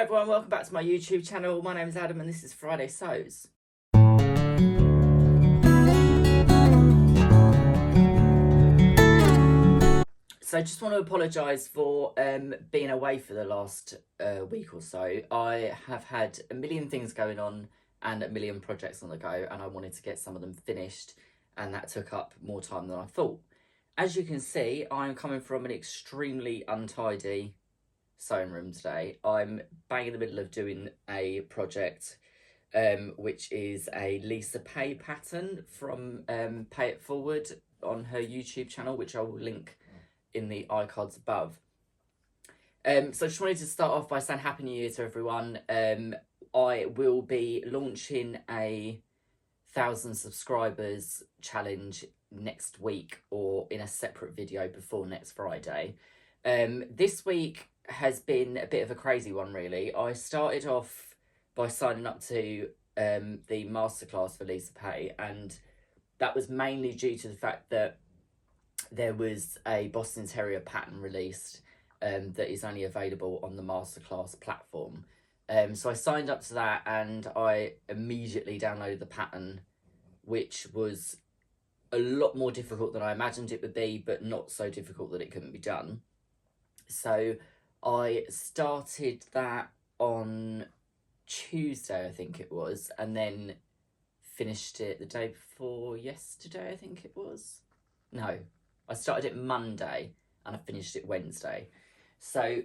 Hi everyone, welcome back to my YouTube channel. My name is Adam and this is Fridaysews. So I just want to apologise for being away for the last week or so. I have had a million things going on and a million projects on the go, and I wanted to get some of them finished, and that took up more time than I thought. As you can see, I'm coming from an extremely untidy sewing room today. I'm bang in the middle of doing a project which is a Lisa Pay pattern from Pay It Forward on her YouTube channel, which I will link in the iCards above. So I just wanted to start off by saying Happy New Year to everyone. I will be launching a 1,000 subscribers challenge next week, or in a separate video before next Friday. This week has been a bit of a crazy one, really. I started off by signing up to the masterclass for Lisa Pay, and that was mainly due to the fact that there was a Boston Terrier pattern released that is only available on the masterclass platform. So I signed up to that and I immediately downloaded the pattern, which was a lot more difficult than I imagined it would be, but not so difficult that it couldn't be done. So I started that on Tuesday, I think it was, and then finished it the day before yesterday, I think it was. No, I started it Monday and I finished it Wednesday. So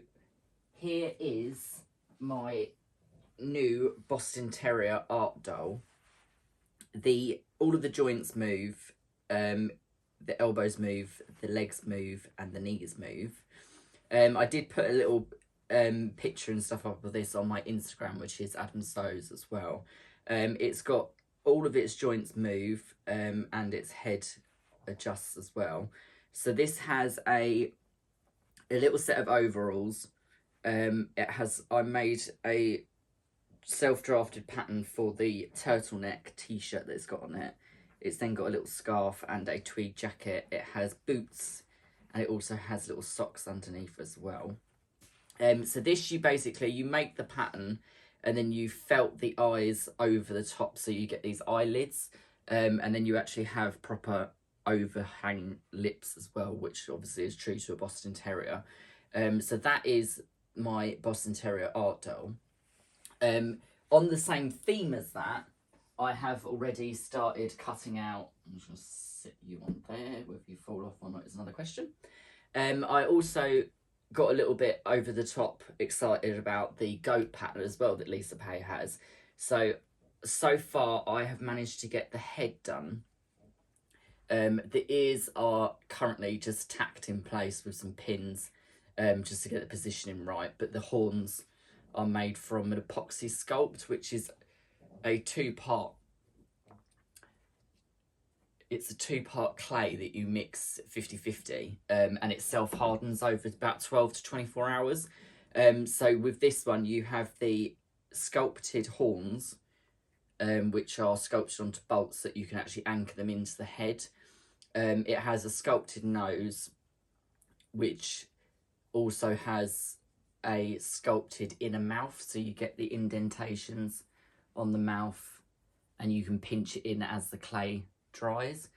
here is my new Boston Terrier art doll. All of the joints move, the elbows move, the legs move, and the knees move. I did put a little picture and stuff up of this on my Instagram, which is Adam Sews as well. It's got all of its joints move, and its head adjusts as well. So this has a little set of overalls. I made a self-drafted pattern for the turtleneck t-shirt that it's got on it. It's then got a little scarf and a tweed jacket. It has boots, and it also has little socks underneath as well. So this, you make the pattern and then you felt the eyes over the top, so you get these eyelids, and then you actually have proper overhang lips as well, which obviously is true to a Boston Terrier. So that is my Boston Terrier art doll. On the same theme as that, I have already started cutting out. I'm just going to sit you on there. Whether you fall off or not is another question. I also got a little bit over the top excited about the goat pattern as well that Lisa Pay has. So far I have managed to get the head done. The ears are currently just tacked in place with some pins, just to get the positioning right, but the horns are made from an epoxy sculpt, which is a two-part clay that you mix 50-50, and it self-hardens over about 12 to 24 hours. So with this one, you have the sculpted horns, which are sculpted onto bolts that you can actually anchor them into the head. It has a sculpted nose, which also has a sculpted inner mouth, so you get the indentations on the mouth and you can pinch it in as the clay dries.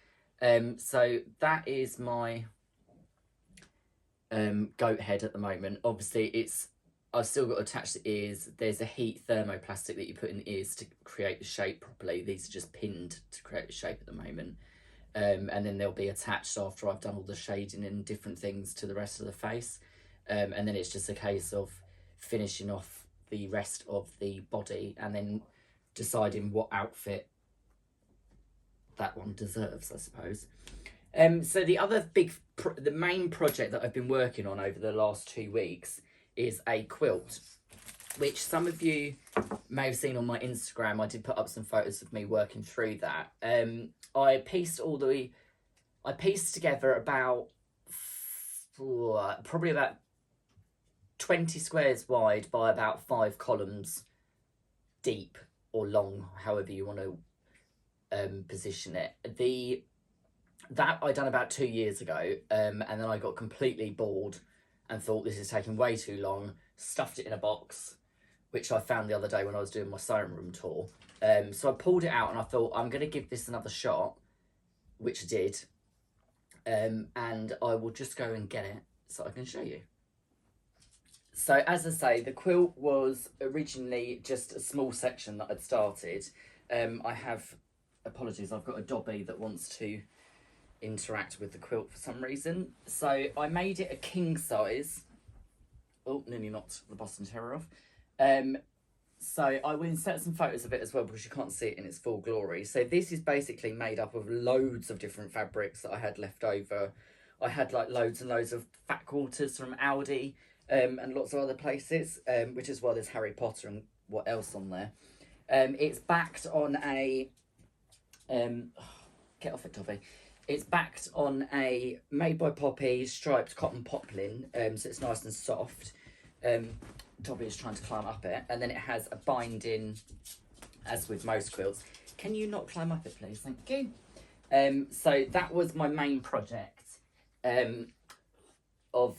So that is my goat head at the moment. Obviously I've still got to attach the ears. There's a heat thermoplastic that you put in the ears to create the shape properly. These are just pinned to create the shape at the moment. And then they'll be attached after I've done all the shading and different things to the rest of the face. And then it's just a case of finishing off the rest of the body and then deciding what outfit that one deserves, I suppose. So the main project that I've been working on over the last 2 weeks is a quilt, which some of you may have seen on my Instagram. I did put up some photos of me working through that. I pieced together about probably about 20 squares wide by about 5 columns deep or long, however you want to position it. That I done about 2 years ago, and then I got completely bored and thought this is taking way too long, stuffed it in a box, which I found the other day when I was doing my sewing room tour. So I pulled it out and I thought, I'm going to give this another shot, which I did. And I will just go and get it so I can show you. So as I say, the quilt was originally just a small section that I'd started. I have, apologies, I've got a Dobby that wants to interact with the quilt for some reason. So I made it a king size. Oh, nearly knocked the Boston Terrier off. So I will insert some photos of it as well because you can't see it in its full glory. So this is basically made up of loads of different fabrics that I had left over. I had like loads and loads of fat quarters from Aldi and lots of other places, which is why there's Harry Potter and what else on there. It's backed on a... get off it, Toffee. It's backed on a Made by Poppy striped cotton poplin, so it's nice and soft. Dobby is trying to climb up it, and then it has a binding, as with most quilts. Can you not climb up it, please? Thank you. So that was my main project of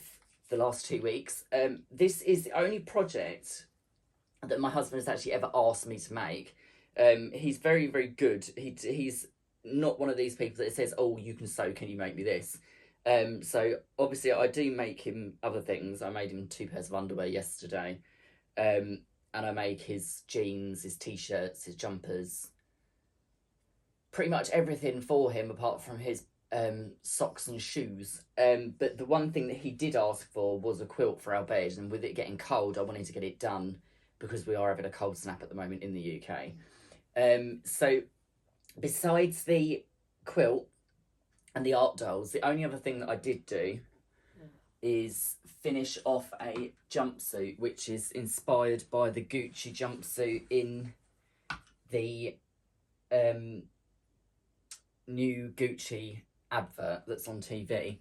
the last 2 weeks. This is the only project that my husband has actually ever asked me to make. He's very, very good. He's not one of these people that says, oh, you can sew, can you make me this? So obviously I do make him other things. I made him 2 pairs of underwear yesterday. And I make his jeans, his t-shirts, his jumpers, pretty much everything for him apart from his socks and shoes. But the one thing that he did ask for was a quilt for our bed, and with it getting cold, I wanted to get it done because we are having a cold snap at the moment in the UK. So besides the quilt and the art dolls, the only other thing that I did do is finish off a jumpsuit, which is inspired by the Gucci jumpsuit in the new Gucci advert that's on TV.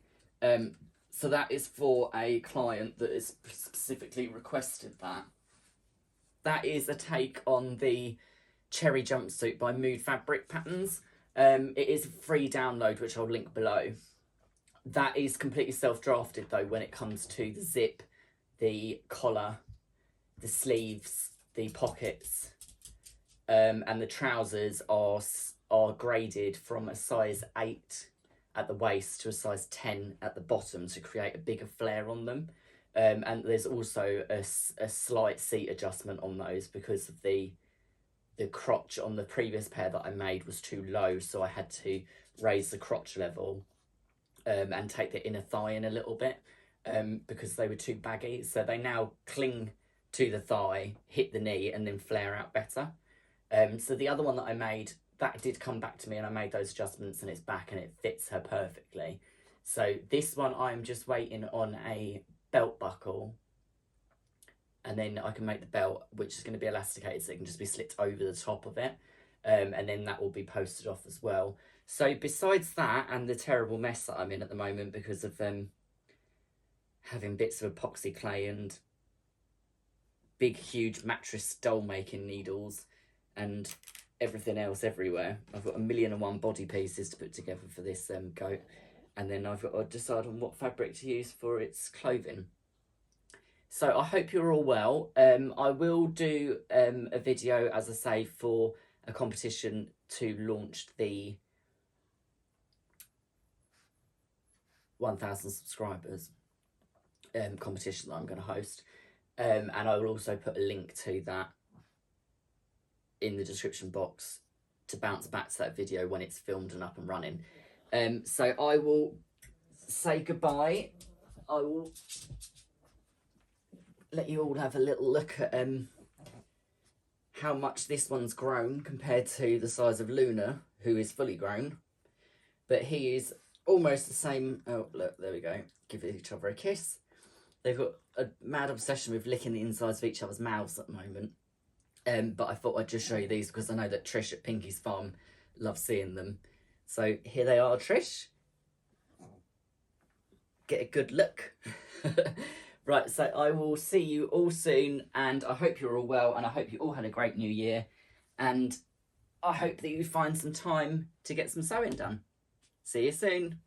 So that is for a client that has specifically requested that. That is a take on the cherry jumpsuit by Mood Fabric Patterns. It is a free download, which I'll link below. That is completely self-drafted, though, when it comes to the zip, the collar, the sleeves, the pockets, and the trousers are graded from a size 8 at the waist to a size 10 at the bottom to create a bigger flare on them. And there's also a slight seat adjustment on those because of the crotch on the previous pair that I made was too low, so I had to raise the crotch level and take the inner thigh in a little bit because they were too baggy. So they now cling to the thigh, hit the knee, and then flare out better. So the other one that I made, that did come back to me, and I made those adjustments, and it's back, and it fits her perfectly. So this one, I'm just waiting on a belt buckle, and then I can make the belt, which is going to be elasticated, so it can just be slipped over the top of it, and then that will be posted off as well. So besides that, and the terrible mess that I'm in at the moment because of having bits of epoxy clay and big, huge mattress doll making needles and everything else everywhere, I've got 1,000,001 body pieces to put together for this goat, and then I've got to decide on what fabric to use for its clothing. So I hope you're all well. I will do a video, as I say, for a competition to launch the 1,000 subscribers competition that I'm going to host. And I will also put a link to that in the description box to bounce back to that video when it's filmed and up and running. So I will say goodbye. I will let you all have a little look at how much this one's grown compared to the size of Luna, who is fully grown. But he is almost the same. Oh, look, there we go. Give each other a kiss. They've got a mad obsession with licking the insides of each other's mouths at the moment. But I thought I'd just show you these because I know that Trish at Pinky's Farm loves seeing them. So here they are, Trish. Get a good look. Right, so I will see you all soon, and I hope you're all well, and I hope you all had a great new year, and I hope that you find some time to get some sewing done. See you soon.